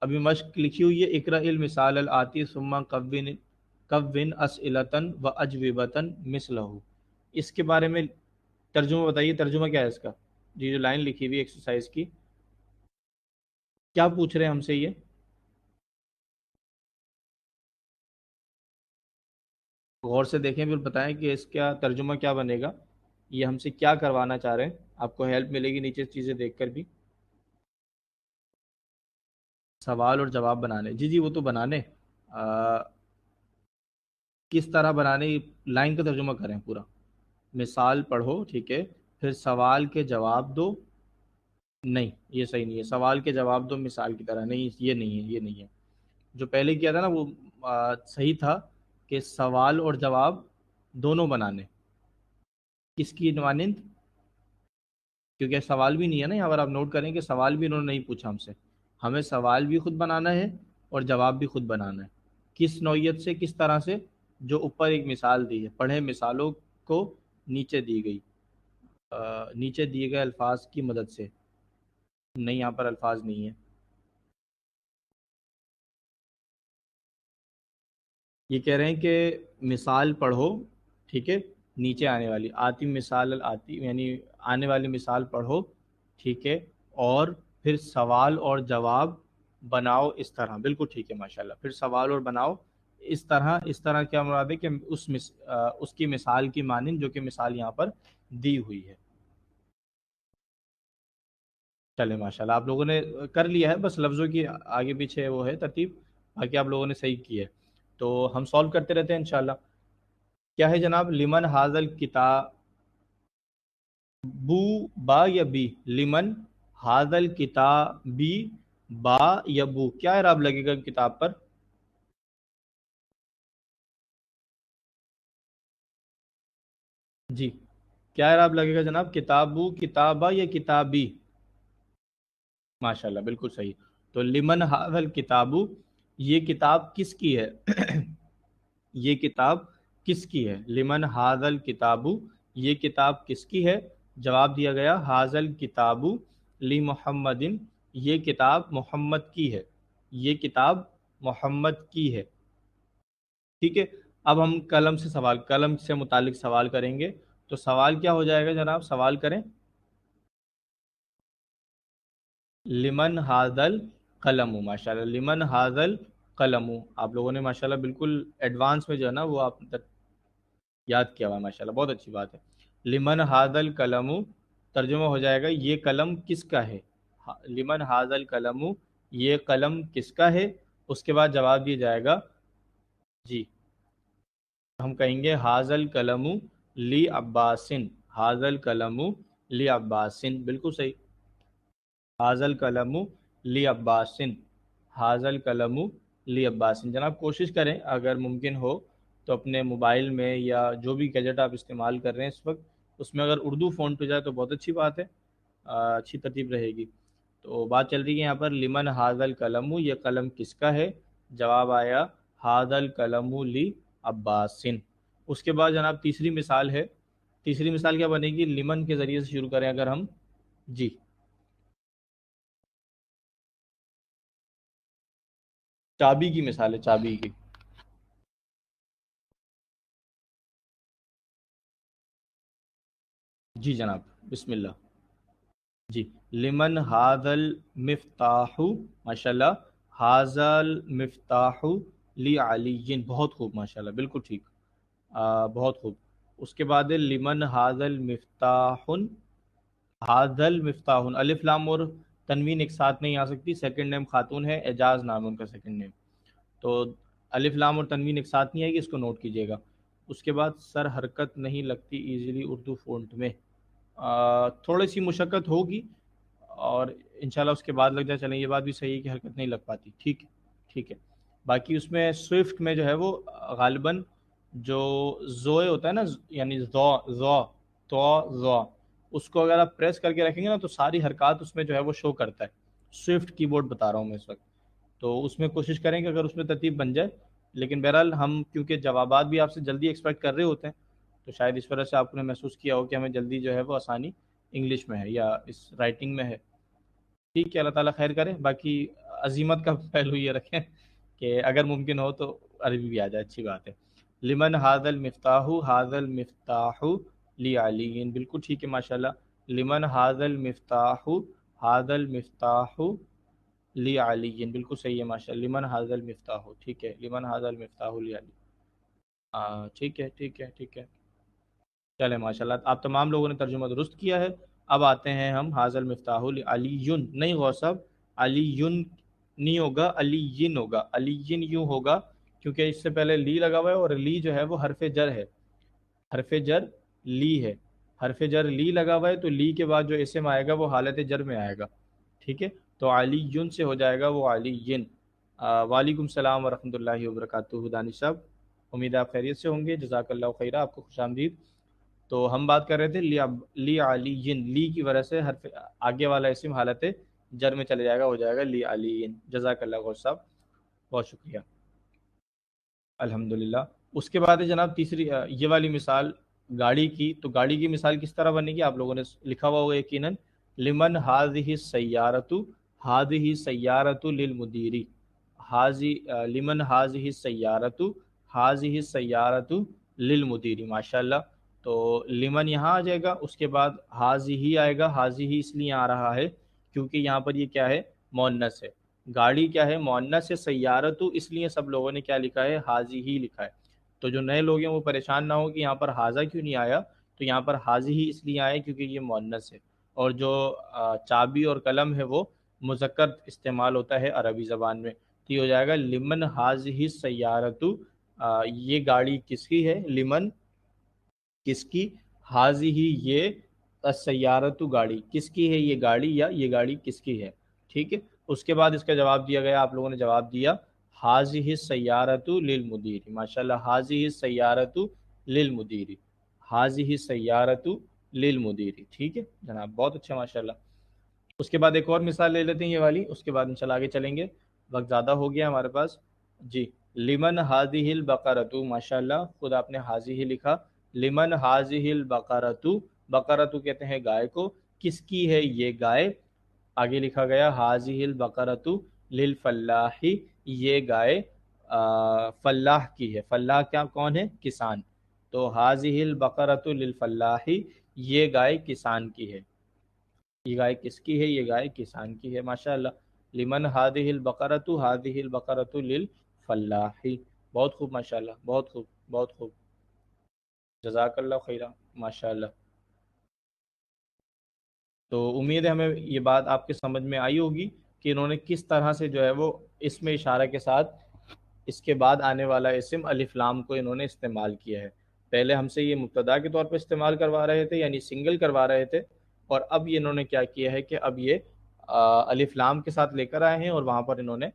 ابھی مشق لکھی ہوئی ہے، اقرأ المثال الآتی ثم کون اسئلتن و اجوبتن مثلہ، اس کے بارے میں ترجمہ بتائیے، ترجمہ کیا ہے اس کا؟ جی جو لائن لکھی ہوئی ایکسرسائز کی، کیا پوچھ رہے ہیں ہم سے یہ؟ غور سے دیکھیں پھر بتائیں کہ اس کا ترجمہ کیا بنے گا، یہ ہم سے کیا کروانا چاہ رہے ہیں، آپ کو ہیلپ ملے گی نیچے چیزیں دیکھ کر بھی۔ سوال اور جواب بنانے، جی جی وہ تو بنانے، آ، کس طرح بنانے، لائن کا ترجمہ کریں پورا، مثال پڑھو، ٹھیک ہے، پھر سوال کے جواب دو، نہیں یہ صحیح نہیں ہے، سوال کے جواب دو مثال کی طرح، نہیں یہ نہیں ہے، یہ نہیں ہے، جو پہلے کیا تھا نا وہ صحیح تھا، کہ سوال اور جواب دونوں بنانے، کس کی مانند؟ کیونکہ سوال بھی نہیں ہے نا یہاں پر، آپ نوٹ کریں کہ سوال بھی انہوں نے نہیں پوچھا ہم سے، ہمیں سوال بھی خود بنانا ہے اور جواب بھی خود بنانا ہے، کس نوعیت سے، کس طرح سے؟ جو اوپر ایک مثال دی ہے، پڑھیں مثالوں کو نیچے دی گئی، نیچے دیے گئے الفاظ کی مدد سے، نہیں یہاں پر الفاظ نہیں ہے، یہ کہہ رہے ہیں کہ مثال پڑھو، ٹھیک ہے، نیچے آنے والی آتی مثال آتی یعنی آنے والی مثال پڑھو، ٹھیک ہے، اور پھر سوال اور جواب بناؤ اس طرح، بالکل ٹھیک ہے ماشاءاللہ، پھر سوال اور بناؤ اس طرح، اس طرح کیا مراد ہے کہ اس کی مثال کی مانند جو کہ مثال یہاں پر دی ہوئی ہے۔ چلے ماشاءاللہ، آپ لوگوں نے کر لیا ہے، بس لفظوں کی آگے پیچھے وہ ہے ترتیب، باقی آپ لوگوں نے صحیح کی ہے، تو ہم سولو کرتے رہتے ہیں انشاءاللہ۔ کیا ہے جناب؟ لمن حاضل کتاب، بو با یا بی، لمن ہاذل کتابی، با یا بو، کیا اعراب لگے گا کتاب پر؟ جی کیا اعراب لگے گا جناب؟ کتابو، کتابہ یا کتابی؟ ماشاء اللہ بالکل صحیح. تو لمن حاضل کتابو، یہ کتاب کس کی ہے؟ یہ کتاب کس کی ہے؟ لمن حاضل کتابو، یہ کتاب کس کی ہے؟ جواب دیا گیا حاضل کتابو لی محمدن، یہ کتاب محمد کی ہے، یہ کتاب محمد کی ہے. ٹھیک ہے. اب ہم قلم سے سوال، قلم سے متعلق سوال کریں گے. تو سوال کیا ہو جائے گا جناب؟ سوال کریں. لمن حاضل قلم، ماشاء اللہ لمن حاضل قلم. آپ لوگوں نے ماشاء اللہ بالکل ایڈوانس میں جو ہے نا وہ آپ نے یاد کیا ہوا ہے، ماشاء اللہ بہت اچھی بات ہے. لمن حاضل قلم، ترجمہ ہو جائے گا یہ قلم کس کا ہے؟ لمن حاضل قلم، یہ قلم کس کا ہے؟ اس کے بعد جواب دیا جائے گا. جی ہم کہیں گے حاضل قلم لی عباسن، حاضل قلم لی عباسن، بالکل صحیح. حاضل قلم لی عباسن، حاضل قلم لی عباسن. جناب کوشش کریں اگر ممکن ہو تو اپنے موبائل میں یا جو بھی گیجٹ آپ استعمال کر رہے ہیں اس وقت، اس میں اگر اردو فونٹ ہو جائے تو بہت اچھی بات ہے، اچھی ترتیب رہے گی. تو بات چل رہی ہے یہاں پر لمن حاضل قلم، یہ قلم کس کا ہے؟ جواب آیا حاضل قلم لی عباسن. اس کے بعد جناب تیسری مثال ہے. تیسری مثال کیا بنے گی؟ لمن کے ذریعے سے شروع کریں اگر ہم. جی چابی کی مثال ہے، چابی کی. جی جناب بسم اللہ. جی لمن حاضل مفتاح، ماشاء اللہ حاضل مفتاح لی علی، بہت خوب ماشاء اللہ بالکل ٹھیک، بہت خوب. اس کے بعد ہے لمن حاضل مفتاح، حاضل مفتاح، الف لام اور تنوین ایک ساتھ نہیں آ سکتی. سیکنڈ نیم خاتون ہے، اعجاز نام ہے ان کا سیکنڈ نیم. تو الف لام اور تنوین ایک ساتھ نہیں آئے گی، اس کو نوٹ کیجیے گا. اس کے بعد سر حرکت نہیں لگتی ایزیلی اردو فونٹ میں، تھوڑی سی مشقت ہوگی اور انشاءاللہ اس کے بعد لگ جائے. چلیں یہ بات بھی صحیح ہے کہ حرکت نہیں لگ پاتی، ٹھیک ہے ٹھیک ہے. باقی اس میں سوئفٹ میں جو ہے وہ غالباً جو زوئے ہوتا ہے نا، یعنی زو زو تو زو، اس کو اگر آپ پریس کر کے رکھیں گے نا تو ساری حرکات اس میں جو ہے وہ شو کرتا ہے. سوئفٹ کی بورڈ بتا رہا ہوں میں اس وقت. تو اس میں کوشش کریں کہ اگر اس میں ترتیب بن جائے. لیکن بہرحال ہم کیونکہ جوابات بھی آپ سے جلدی ایکسپیکٹ کر رہے ہوتے ہیں تو شاید اس وجہ سے آپ نے محسوس کیا ہو کہ ہمیں جلدی جو ہے وہ آسانی انگلش میں ہے یا اس رائٹنگ میں ہے. ٹھیک ہے، اللہ تعالیٰ خیر کرے. باقی عزیمت کا پہلو یہ رکھیں کہ اگر ممکن ہو تو عربی بھی آ جائے، اچھی بات ہے. لمن حاضل مفتاح، حاضل مفتاح لی علی، بالکل ٹھیک ہے ماشاء اللہ. لمن حاضل مفتاح، حاضل مفتاح لی علی، بالکل صحیح ہے ماشاء اللہ. لمن حاضل مفتاح، ٹھیک ہے لمن حاضل مفتاح لی علی. ٹھیک ہے ٹھیک ہے ٹھیک ہے. چلے ماشاء اللہ آپ تمام لوگوں نے ترجمہ درست کیا ہے. اب آتے ہیں ہم حاضل مفتاح علی نہیں غور صاحب، علی نہیں ہوگا، علی ہوگا، علی یوں ہوگا کیونکہ اس سے پہلے لی لگا ہوا ہے اور لی جو ہے وہ حرف جر ہے، حرف جر لی ہے. حرف جر لی لگا ہوا ہے تو لی کے بعد جو اسم آئے گا وہ حالت جر میں آئے گا. ٹھیک ہے. تو علی سے ہو جائے گا وہ علی. وعلیکم السلام ورحمۃ اللہ وبرکاتہ دانش صاحب، امید آپ خیریت سے ہوں گے. جزاک اللہ خیرہ، آپ کو خوش آمدید. تو ہم بات کر رہے تھے لی علی، لی کی وجہ سے حرف آگے والا اسم حالت جر میں چلے جائے گا، ہو جائے گا لی علی. جزاک اللہ غور صاحب، بہت شکریہ. الحمدللہ. اس کے بعد ہے جناب تیسری یہ والی مثال گاڑی کی. تو گاڑی کی مثال کس طرح بنے گی؟ آپ لوگوں نے لکھا ہوا ہوگا یقیناً. لمن ہاذہ السیارۃ، ہاذہ سیارۃ للمدیری، حاضی لمن حاذہ السیارۃ، حاذہ سیارۃ للمدیری، ماشاء اللہ. تو لمن یہاں آ جائے گا، اس کے بعد حاذہ آئے گا. حاذہ اس لیے آ رہا ہے کیونکہ یہاں پر یہ کیا ہے؟ مؤنث ہے. گاڑی کیا ہے؟ مؤنث ہے. سیارت اس لیے سب لوگوں نے کیا لکھا ہے؟ حاضی ہی لکھا ہے. تو جو نئے لوگ ہیں وہ پریشان نہ ہو کہ یہاں پر حاضہ کیوں نہیں آیا. تو یہاں پر حاضی ہی اس لیے آئے کیونکہ یہ مؤنث ہے. اور جو چابی اور قلم ہے وہ مذکر استعمال ہوتا ہے عربی زبان میں. تو یہ ہو جائے گا لمن حاضہ سیارت، یہ گاڑی کس کی ہے؟ لمن کس کی؟ حاضی ہی یہ السیارتو گاڑی کس کی ہے، یہ گاڑی یا یہ گاڑی کس کی ہے، ٹھیک ہے۔ اس کے بعد اس کا جواب دیا گیا، آپ لوگوں نے جواب دیا حاضہ السیارۃ للمدیر، ماشاء اللہ، حاضہ السیارۃ للمدیر، حاضہ السیارۃ للمدیر، ٹھیک ہے جناب، بہت اچھا ماشاء اللہ۔ اس کے بعد ایک اور مثال لے لیتے ہیں یہ والی، اس کے بعد انشاءاللہ آگے چلیں گے، وقت زیادہ ہو گیا ہمارے پاس۔ جی، لمن حاضہ البقرۃ، ماشاء اللہ خود آپ نے حاضہ لکھا، لمن حاضہ البقرۃ، بقرۃ کہتے ہیں گائے کو، کس کی ہے یہ گائے، آگے لکھا گیا حاضہ البقرۃ للفلاح، یہ گائے فلاح کی ہے، فلاح کیا کون ہے، کسان، تو حاضہ البقرۃ للفلاح، یہ گائے کسان کی ہے، یہ گائے کس کی ہے، یہ گائے کسان کی ہے، ماشاء اللہ۔ لمن هذه البقرۃ، هذه البقرۃ للفلاح، بہت خوب ماشاء اللہ، بہت خوب، بہت خوب، جزاک اللہ خیرہ، ماشاء اللہ۔ تو امید ہے ہمیں یہ بات آپ کے سمجھ میں آئی ہوگی کہ انہوں نے کس طرح سے جو ہے وہ اسم اشارہ کے ساتھ اس کے بعد آنے والا اسم الف لام کو انہوں نے استعمال کیا ہے۔ پہلے ہم سے یہ مبتدا کے طور پہ استعمال کروا رہے تھے، یعنی سنگل کروا رہے تھے، اور اب یہ انہوں نے کیا کیا ہے کہ اب یہ الف لام کے ساتھ لے کر آئے ہیں، اور وہاں پر انہوں نے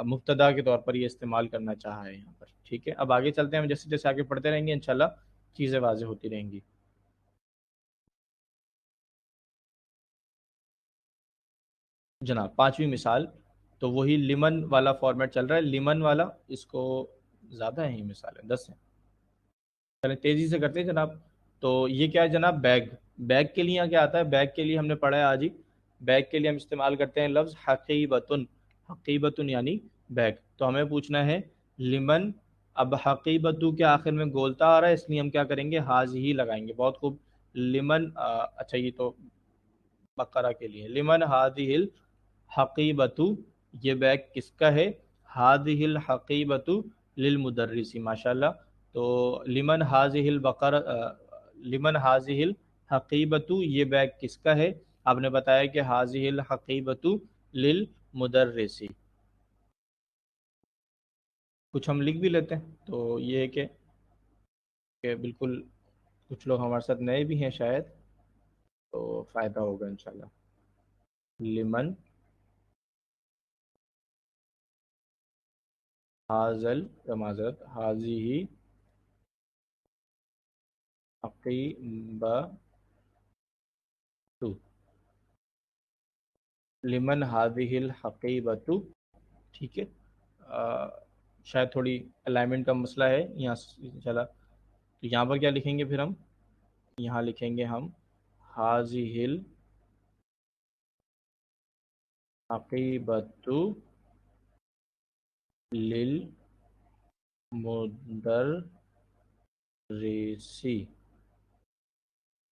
مبتدا کے طور پر یہ استعمال کرنا چاہا ہے یہاں پر، ٹھیک ہے۔ اب آگے چلتے ہیں، ہم جیسے جیسے آگے پڑھتے رہیں گے انشاءاللہ چیزیں واضح ہوتی رہیں گی۔ جناب پانچویں مثال، تو وہی لمن والا فارمیٹ چل رہا ہے، لمن والا، اس کو زیادہ ہیں یہ مثالیں، 10 ہیں، چلیں تیزی سے کرتے ہیں جناب۔ تو یہ کیا ہے جناب، بیگ، بیگ کے لیے یہاں کیا آتا ہے، بیگ کے لیے ہم نے پڑھا ہے آج ہی، بیگ کے لیے ہم استعمال کرتے ہیں لفظ حقیبتن، حقیبتن یعنی بیگ، تو ہمیں پوچھنا ہے لمن، اب حقیبتو کے آخر میں گولتا آ رہا ہے، اس لیے ہم کیا کریں گے، حاض ہی لگائیں گے، بہت خوب، لمن اچھا یہ تو بقرہ کے لیے، لمن ہادہ الحقیبۃ، یہ بیگ کس کا ہے، ہادہ الحقیبۃ للمدرسی، ماشاء اللہ، تو لمن ہادہ البقرہ، لمن ہادہ الحقیبۃ، یہ بیگ کس کا ہے، آپ نے بتایا کہ ہادہ الحقیبۃ للمدرسی، کچھ ہم لکھ بھی لیتے ہیں، تو یہ ہے کہ بالکل کچھ لوگ ہمارے ساتھ نئے بھی ہیں شاید، تو فائدہ ہوگا انشاءاللہ، لمن حاضل معذرت حاضی عقیبہ، لمن هذه الحقیبۃ، ٹھیک ہے، شاید تھوڑی الائنمنٹ کا مسئلہ ہے یہاں چلا، تو یہاں پر کیا لکھیں گے پھر ہم، یہاں لکھیں گے ہم هذه الحقیبۃ للمدرسی،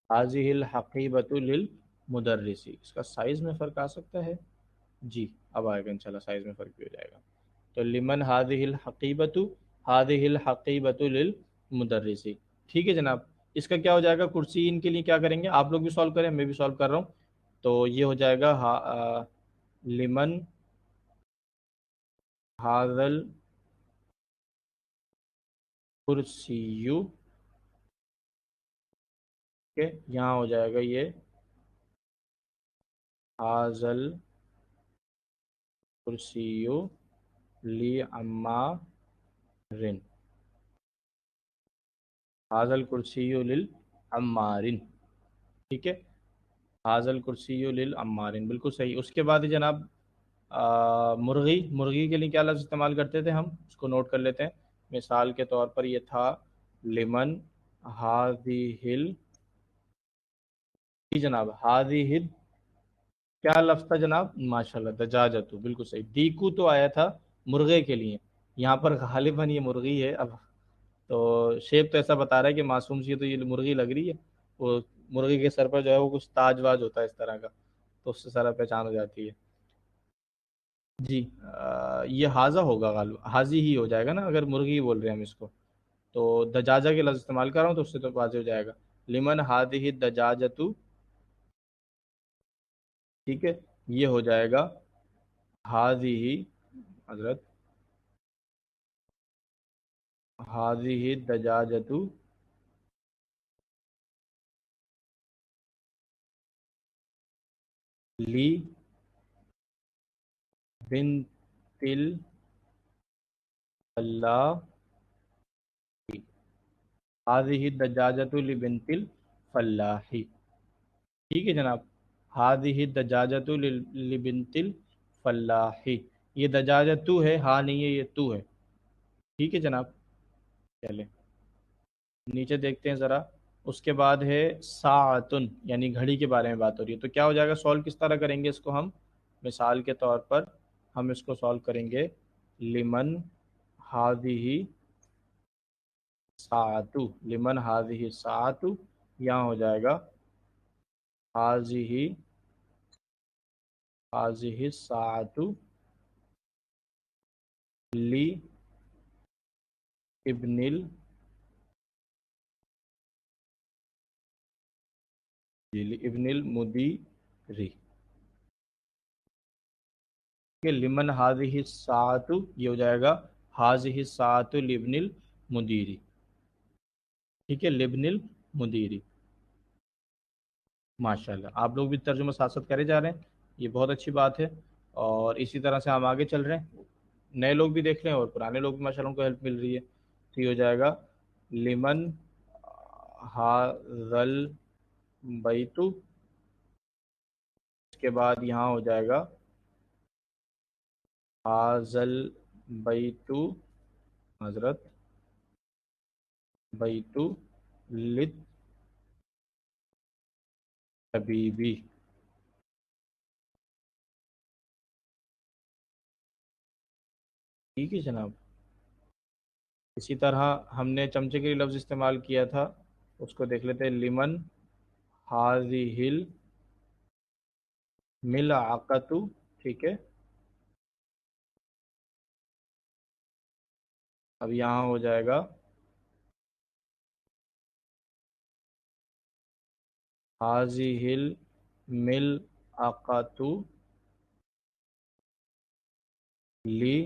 هذه الحقیبۃ للمدرسی، اس کا سائز میں فرق آ سکتا ہے، جی اب آئے گا انشاءاللہ، سائز میں فرق بھی ہو جائے گا، تو لمن هذه الحقیبۃ، هذه الحقیبۃ للمدرسی، ٹھیک ہے جناب۔ اس کا کیا ہو جائے گا، کرسی ان کے لیے کیا کریں گے، آپ لوگ بھی سولو کریں، میں بھی سولو کر رہا ہوں، تو یہ ہو جائے گا لمن هذا الکرسی، کہ یہاں ہو جائے گا یہ هذا الکرسی لعمار، هذا الکرسی للعمار، ٹھیک ہے، هذا الکرسی للعمار، بالکل صحیح۔ اس کے بعد جناب مرغی، مرغی کے لیے کیا لفظ استعمال کرتے تھے ہم، اس کو نوٹ کر لیتے ہیں، مثال کے طور پر یہ تھا لمن هذه جی جناب، هذه کیا لفظ تھا جناب، ماشاءاللہ دجاجتو، بالکل صحیح، دیکو تو آیا تھا مرغے کے لیے، یہاں پر غالباً یہ مرغی ہے، اب تو شیپ تو ایسا بتا رہا ہے کہ معصوم سی، تو یہ مرغی لگ رہی ہے، وہ مرغی کے سر پر جو ہے وہ کچھ تاج واج ہوتا ہے اس طرح کا، تو اس سے سارا پہچان ہو جاتی ہے، جی یہ حاضہ ہوگا، غالب حاضی ہی ہو جائے گا نا، اگر مرغی بول رہے ہیں ہم اس کو، تو دجاجہ کے لفظ استعمال کر رہا ہوں تو اس سے تو واضح ہو جائے گا، لمن هذه الدجاجۃ، ٹھیک ہے، یہ ہو جائے گا هذه حضرت هذه الدجاجۃ لی بنتل اللہ هذه الدجاجة لبنت الفلاح. ٹھیک ہے جناب. هذه الدجاجة لبنت الفلاح. یہ دجاجہ تو ہے، ہاں نہیں ہے، یہ تو ہے. ٹھیک ہے جناب. چلیں نیچے دیکھتے ہیں ذرا. اس کے بعد ہے ساعتن، یعنی گھڑی کے بارے میں بات ہو رہی ہے. تو کیا ہو جائے گا، سولو کس طرح کریں گے اس کو ہم؟ مثال کے طور پر ہم اس کو سولو کریں گے. لمن ہادی ساعتو، لمن ہادی ساعتو، یہاں ہو جائے گا ہاضی ہاضی ساعتو لی ابن ابن المدیری. کہ لمن ہاضی ساعتو یہ ہو جائے گا ہاضی ساعتو لابن المدیری. ٹھیک ہے، لابن المدیری. ماشاء اللہ آپ لوگ بھی ترجمہ ساتھ ساتھ کرے جا رہے ہیں، یہ بہت اچھی بات ہے. اور اسی طرح سے ہم آگے چل رہے ہیں، نئے لوگ بھی دیکھ رہے ہیں اور پرانے لوگ بھی ماشاء اللہ ان کو ہیلپ مل رہی ہے. تو یہ ہو جائے گا لمن ہاذل بیتو. اس کے بعد یہاں ہو جائے گا ہاذل بیتو حضرت بیتو لت حبیبی. ٹھیک ہے جناب. اسی طرح ہم نے چمچے کے لیے لفظ استعمال کیا تھا، اس کو دیکھ لیتے ہیں. لمن ہاذل ملعقتو. ٹھیک ہے، اب یہاں ہو جائے گا حاضل ملعقتو لی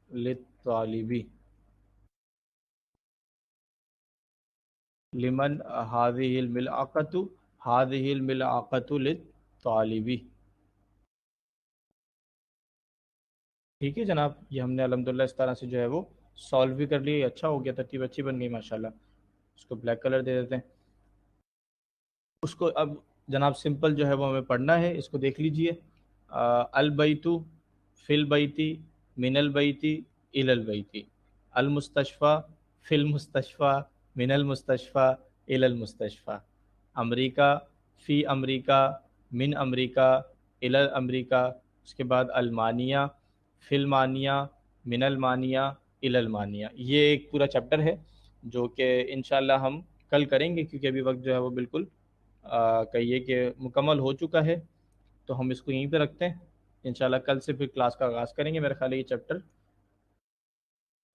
للطالبی. لمن هذه الملعقة هذه الملعقة للطالب. ٹھیک ہے جناب. یہ ہم نے الحمدللہ اس طرح سے جو ہے وہ سالو بھی کر لی. اچھا ہو گیا، ترتیب اچھی بن گئی ماشاءاللہ. اس کو بلیک کلر دے دیتے ہیں. اس کو اب جناب سمپل جو ہے وہ ہمیں پڑھنا ہے. اس کو دیکھ لیجئے. البیتو فی البیتی من البیتی الی البیتی. المستشفى فی المستشفى من المستشفى الی المستشفى. امریکہ فی امریکہ من امریکہ الی امریکہ. اس کے بعد المانیہ فی المانیہ من المانیہ الی المانیہ. یہ ایک پورا چیپٹر ہے جو کہ انشاءاللہ ہم کل کریں گے، کیونکہ ابھی وقت جو ہے وہ بالکل کہیے کہ مکمل ہو چکا ہے. تو ہم اس کو یہیں پہ رکھتے ہیں. انشاءاللہ کل سے پھر کلاس کا آغاز کریں گے. میرے خیال ہے یہ چیپٹر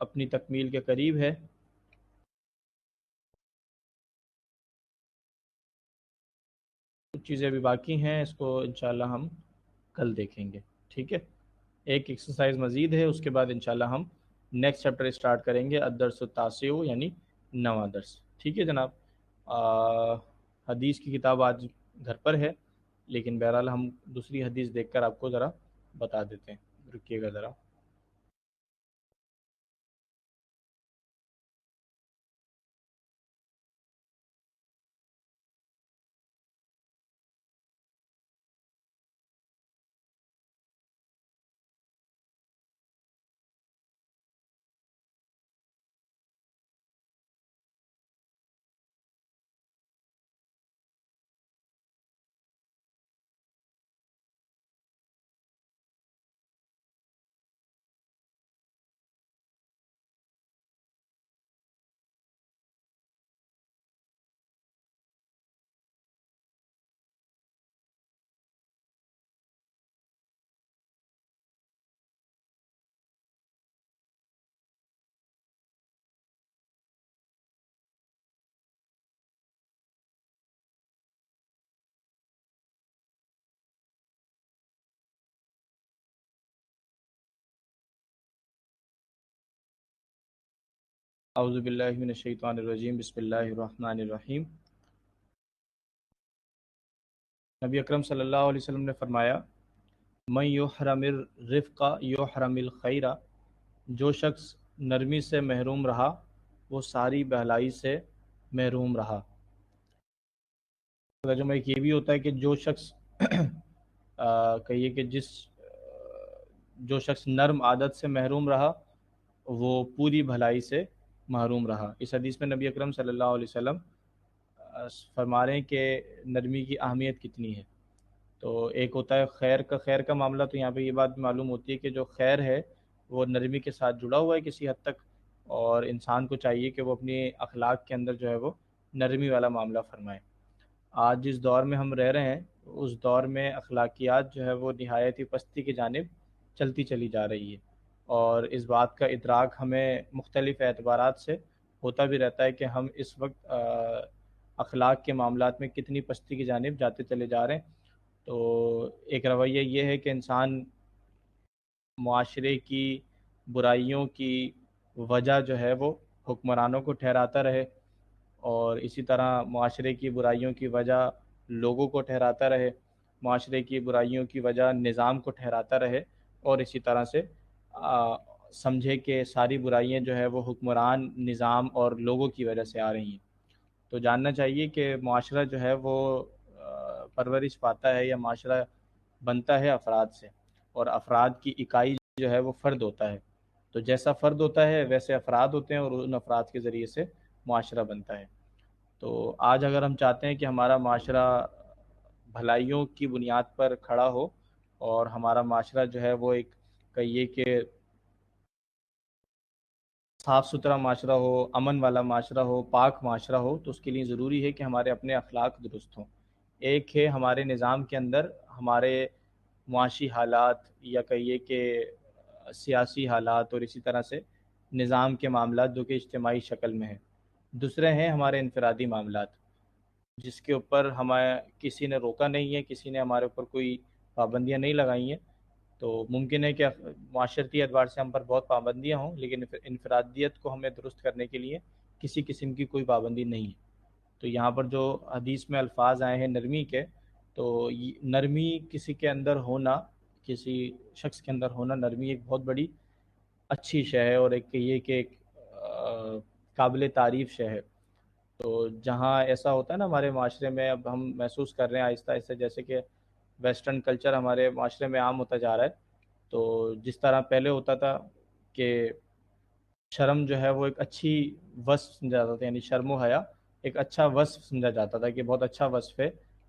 اپنی تکمیل کے قریب ہے. کچھ چیزیں ابھی باقی ہیں، اس کو انشاءاللہ ہم کل دیکھیں گے. ٹھیک ہے، ایک ایکسرسائز مزید ہے، اس کے بعد انشاءاللہ ہم نیکسٹ چیپٹر اسٹارٹ کریں گے، الدرس التاسع، یعنی 9واں درس. ٹھیک ہے جناب. حدیث کی کتاب آج گھر پر ہے، لیکن بہرحال ہم دوسری حدیث دیکھ کر آپ کو ذرا بتا دیتے ہیں. رکیے گا ذرا. اعوذ باللہ من الشیطان الرجیم. بسم اللہ الرحمن الرحیم. نبی اکرم صلی اللہ علیہ وسلم نے فرمایا من یحرم الرفق یحرم الخیر، جو شخص نرمی سے محروم رہا وہ ساری بہلائی سے محروم رہا۔ ترجمہ ایک یہ بھی ہوتا ہے کہ جو شخص کہیے کہ جو شخص نرم عادت سے محروم رہا وہ پوری بھلائی سے محروم رہا۔ اس حدیث میں نبی اکرم صلی اللہ علیہ وسلم فرما رہے ہیں کہ نرمی کی اہمیت کتنی ہے۔ تو ایک ہوتا ہے خیر کا معاملہ، تو یہاں پہ یہ بات بھی معلوم ہوتی ہے کہ جو خیر ہے وہ نرمی کے ساتھ جڑا ہوا ہے کسی حد تک، اور انسان کو چاہیے کہ وہ اپنی اخلاق کے اندر جو ہے وہ نرمی والا معاملہ فرمائے۔ آج جس دور میں ہم رہ رہے ہیں اس دور میں اخلاقیات جو ہے وہ نہایت ہی پستی کی جانب چلتی چلی جا رہی ہے، اور اس بات کا ادراک ہمیں مختلف اعتبارات سے ہوتا بھی رہتا ہے کہ ہم اس وقت اخلاق کے معاملات میں کتنی پستی کی جانب جاتے چلے جا رہے ہیں۔ تو ایک رویہ یہ ہے کہ انسان معاشرے کی برائیوں کی وجہ جو ہے وہ حکمرانوں کو ٹھہراتا رہے، اور اسی طرح معاشرے کی برائیوں کی وجہ لوگوں کو ٹھہراتا رہے، معاشرے کی برائیوں کی وجہ نظام کو ٹھہراتا رہے، اور اسی طرح سے سمجھے کہ ساری برائیاں جو ہے وہ حکمران، نظام اور لوگوں کی وجہ سے آ رہی ہیں۔ تو جاننا چاہیے کہ معاشرہ جو ہے وہ پرورش پاتا ہے یا معاشرہ بنتا ہے افراد سے، اور افراد کی اکائی جو ہے وہ فرد ہوتا ہے۔ تو جیسا فرد ہوتا ہے ویسے افراد ہوتے ہیں، اور ان افراد کے ذریعے سے معاشرہ بنتا ہے۔ تو آج اگر ہم چاہتے ہیں کہ ہمارا معاشرہ بھلائیوں کی بنیاد پر کھڑا ہو، اور ہمارا معاشرہ جو ہے وہ ایک کہیے کہ صاف ستھرا معاشرہ ہو، امن والا معاشرہ ہو، پاک معاشرہ ہو، تو اس کے لیے ضروری ہے کہ ہمارے اپنے اخلاق درست ہوں۔ ایک ہے ہمارے نظام کے اندر ہمارے معاشی حالات یا کہیے کہ سیاسی حالات، اور اسی طرح سے نظام کے معاملات جو کہ اجتماعی شکل میں ہیں۔ دوسرے ہیں ہمارے انفرادی معاملات، جس کے اوپر ہمیں کسی نے روکا نہیں ہے، کسی نے ہمارے اوپر کوئی پابندیاں نہیں لگائی ہیں۔ تو ممکن ہے کہ معاشرتی اعتبار سے ہم پر بہت پابندیاں ہوں، لیکن انفرادیت کو ہمیں درست کرنے کے لیے کسی قسم کی کوئی پابندی نہیں ہے۔ تو یہاں پر جو حدیث میں الفاظ آئے ہیں نرمی کے، تو نرمی کسی کے اندر ہونا، کسی شخص کے اندر ہونا، نرمی ایک بہت بڑی اچھی شے ہے، اور ایک یہ کہ ایک قابل تعریف شے ہے۔ تو جہاں ایسا ہوتا ہے نا ہمارے معاشرے میں، اب ہم محسوس کر رہے ہیں آہستہ آہستہ جیسے کہ ویسٹرن کلچر ہمارے معاشرے میں عام ہوتا جا رہا ہے۔ تو جس طرح پہلے ہوتا تھا کہ شرم جو ہے وہ ایک اچھی وصف سمجھا جاتا تھا، یعنی شرم و حیا ایک اچھا وصف سمجھا جاتا تھا کہ بہت اچھا وصف ہے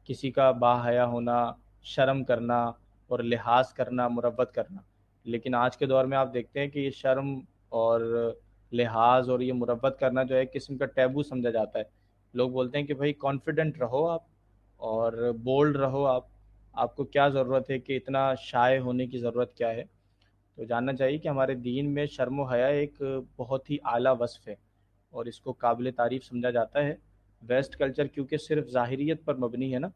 کسی کا با حیا ہونا، شرم کرنا اور لحاظ کرنا، مروت کرنا۔ لیکن آج کے دور میں آپ دیکھتے ہیں کہ یہ شرم اور لحاظ اور یہ مروت کرنا جو ہے ایک قسم کا ٹیبو سمجھا جاتا ہے۔ لوگ بولتے ہیں کہ بھائی کانفیڈنٹ رہو آپ، اور بولڈ رہو آپ کو کیا ضرورت ہے کہ اتنا شائع ہونے کی ضرورت کیا ہے؟ تو جاننا چاہیے کہ ہمارے دین میں شرم و حیا ایک بہت ہی اعلیٰ وصف ہے، اور اس کو قابل تعریف سمجھا جاتا ہے۔ ویسٹ کلچر کیونکہ صرف ظاہریت پر مبنی ہے نا،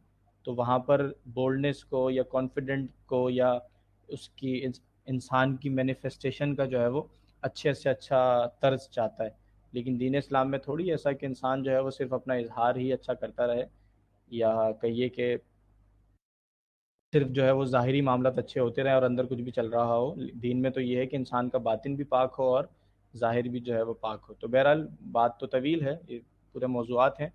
تو وہاں پر بولڈنس کو یا کانفیڈنٹ کو یا اس کی انسان کی مینیفیسٹیشن کا جو ہے وہ اچھے سے اچھا طرز چاہتا ہے۔ لیکن دین اسلام میں تھوڑی ایسا کہ انسان جو ہے وہ صرف اپنا اظہار ہی اچھا کرتا رہے، یا کہیے کہ صرف جو ہے وہ ظاہری معاملات اچھے ہوتے رہیں اور اندر کچھ بھی چل رہا ہو۔ دین میں تو یہ ہے کہ انسان کا باطن بھی پاک ہو اور ظاہر بھی جو ہے وہ پاک ہو۔ تو بہرحال بات تو طویل ہے، یہ پورے موضوعات ہیں۔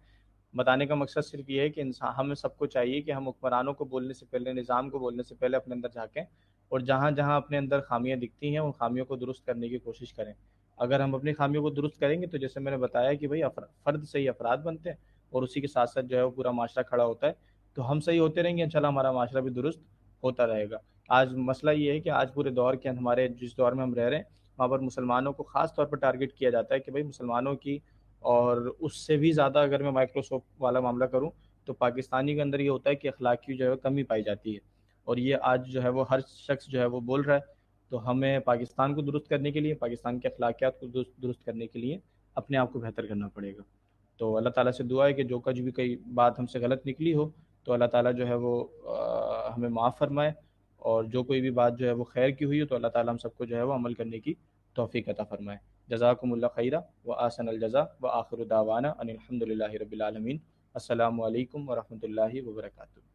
بتانے کا مقصد صرف یہ ہے کہ ہمیں سب کو چاہیے کہ ہم حکمرانوں کو بولنے سے پہلے، نظام کو بولنے سے پہلے اپنے اندر جھانکیں، اور جہاں جہاں اپنے اندر خامیاں دکھتی ہیں ان خامیوں کو درست کرنے کی کوشش کریں۔ اگر ہم اپنی خامیوں کو درست کریں گے تو جیسے میں نے بتایا کہ بھئی فرد سے ہی افراد بنتے ہیں، اور اسی کے ساتھ ساتھ جو ہے وہ پورا معاشرہ کھڑا ہوتا ہے۔ تو ہم صحیح ہوتے رہیں گے انشاءاللہ ہمارا معاشرہ بھی درست ہوتا رہے گا۔ آج مسئلہ یہ ہے کہ آج پورے دور کے ہمارے جس دور میں ہم رہ رہے ہیں وہاں پر مسلمانوں کو خاص طور پر ٹارگٹ کیا جاتا ہے کہ بھئی مسلمانوں کی، اور اس سے بھی زیادہ اگر میں مائکروسافٹ والا معاملہ کروں تو پاکستانی کے اندر یہ ہوتا ہے کہ اخلاقی جو ہے کمی پائی جاتی ہے، اور یہ آج جو ہے وہ ہر شخص جو ہے وہ بول رہا ہے۔ تو ہمیں پاکستان کو درست کرنے کے لیے، پاکستان کے اخلاقیات کو درست کرنے کے لیے اپنے آپ کو بہتر کرنا پڑے گا۔ تو اللہ تعالیٰ سے دعا ہے کہ جو کچھ بھی کوئی بات ہم سے غلط نکلی ہو تو اللہ تعالیٰ جو ہے وہ ہمیں معاف فرمائے، اور جو کوئی بھی بات جو ہے وہ خیر کی ہوئی ہو تو اللہ تعالیٰ ہم سب کو جو ہے وہ عمل کرنے کی توفیق عطا فرمائے۔ جزاکم اللہ خیرہ و احسن الجزاء و آخر دعوانا ان الحمد للہ رب العالمین۔ السلام علیکم ورحمۃ اللہ وبرکاتہ۔